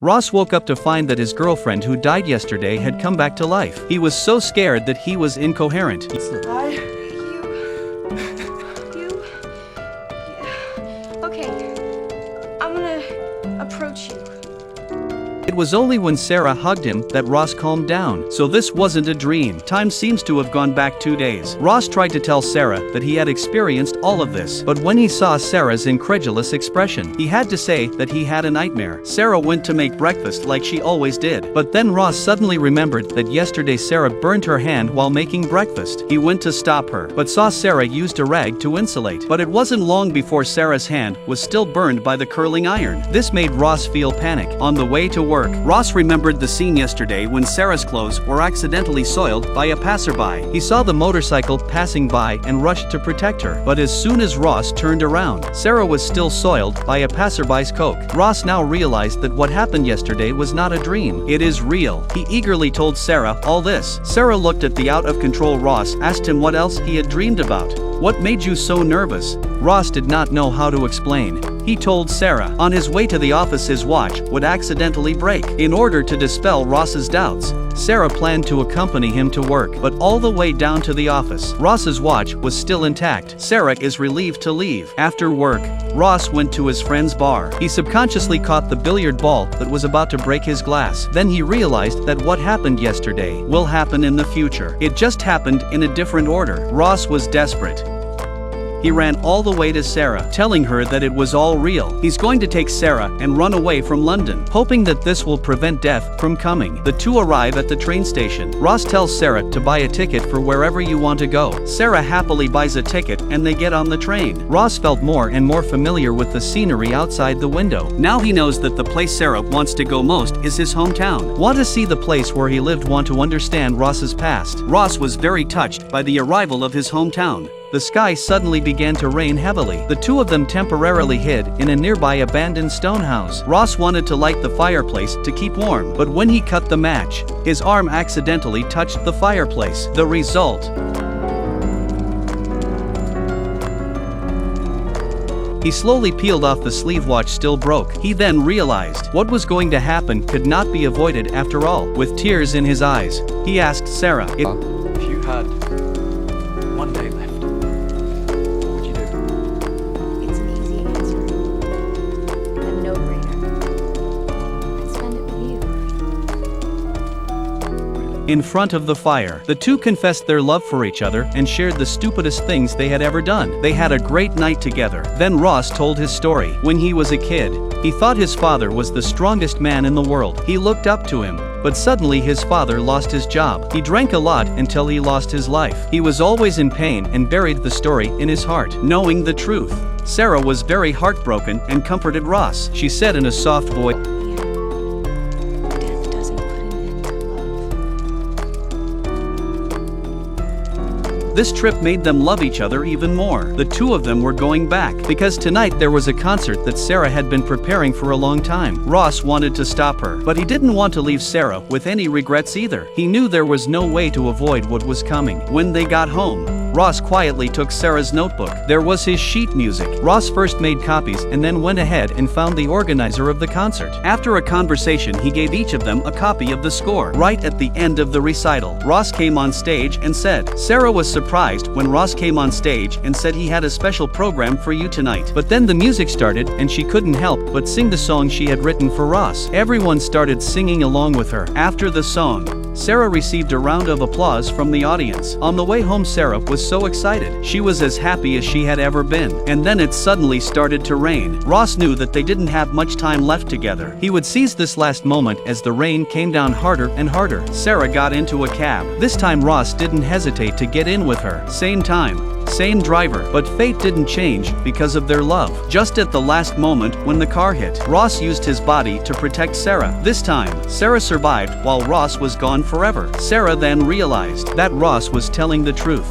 Ross woke up to find that his girlfriend who died yesterday had come back to life. He was so scared that he was incoherent. Okay, I'm gonna approach you. It was only when Sarah hugged him that Ross calmed down. So this wasn't a dream. Time seems to have gone back 2 days. Ross tried to tell Sarah that he had experienced all of this, but when he saw Sarah's incredulous expression, he had to say that he had a nightmare. Sarah went to make breakfast like she always did, but then Ross suddenly remembered that yesterday Sarah burned her hand while making breakfast. He went to stop her, but saw Sarah used a rag to insulate. But it wasn't long before Sarah's hand was still burned by the curling iron. This made Ross feel panic. On the way to work, Ross remembered the scene yesterday when Sarah's clothes were accidentally soiled by a passerby. He saw the motorcycle passing by and rushed to protect her, but as soon as Ross turned around, Sarah was still soiled by a passerby's coke. Ross now realized that what happened yesterday was not a dream. It is real. He eagerly told Sarah all this. Sarah looked at the out-of-control Ross, asked him what else he had dreamed about. What made you so nervous? Ross did not know how to explain. He told Sarah. On his way to the office his watch would accidentally break. In order to dispel Ross's doubts, Sarah planned to accompany him to work, but all the way down to the office, Ross's watch was still intact. Sarah is relieved to leave. After work, Ross went to his friend's bar. He subconsciously caught the billiard ball that was about to break his glass. Then he realized that what happened yesterday will happen in the future. It just happened in a different order. Ross was desperate. He ran all the way to Sarah, telling her that it was all real. He's going to take Sarah and run away from London, hoping that this will prevent death from coming. The two arrive at the train station. Ross tells Sarah to buy a ticket for wherever you want to go. Sarah happily buys a ticket and they get on the train. Ross felt more and more familiar with the scenery outside the window. Now he knows that the place Sarah wants to go most is his hometown. Want to see the place where he lived, want to understand Ross's past. Ross was very touched by the arrival of his hometown. The sky suddenly began to rain heavily. The two of them temporarily hid in a nearby abandoned stone house. Ross wanted to light the fireplace to keep warm, but when he cut the match, his arm accidentally touched the fireplace. The result: he slowly peeled off the sleeve. Watch still broke. He then realized what was going to happen could not be avoided after all. With tears in his eyes, he asked Sarah, If you had one day left, what would you do? It's an easy answer. A no-brainer. I'd spend it with you. In front of the fire, the two confessed their love for each other and shared the stupidest things they had ever done. They had a great night together. Then Ross told his story. When he was a kid, he thought his father was the strongest man in the world. He looked up to him. But suddenly his father lost his job. He drank a lot until he lost his life. He was always in pain and buried the story in his heart. Knowing the truth, Sarah was very heartbroken and comforted Ross. She said in a soft voice, Death doesn't put an end to love. this trip made them love each other even more. The two of them were going back because tonight there was a concert that Sarah had been preparing for a long time. Ross wanted to stop her, but he didn't want to leave Sarah with any regrets either. He knew there was no way to avoid what was coming. When they got home, Ross quietly took Sarah's notebook. There was his sheet music. Ross first made copies and then went ahead and found the organizer of the concert. After a conversation, he gave each of them a copy of the score. Right at the end of the recital, Ross came on stage and said, Sarah was surprised when Ross came on stage and said he had a special program for you tonight. But then the music started and she couldn't help but sing the song she had written for Ross. Everyone started singing along with her. After the song, Sarah received a round of applause from the audience. On the way home, Sarah was so excited. She was as happy as she had ever been. And then it suddenly started to rain. Ross knew that they didn't have much time left together. He would seize this last moment as the rain came down harder and harder. Sarah got into a cab. This time Ross didn't hesitate to get in with her. Same time, same driver, but fate didn't change because of their love. Just at the last moment when the car hit, Ross used his body to protect Sarah. This time, Sarah survived while Ross was gone forever. Sarah then realized that Ross was telling the truth.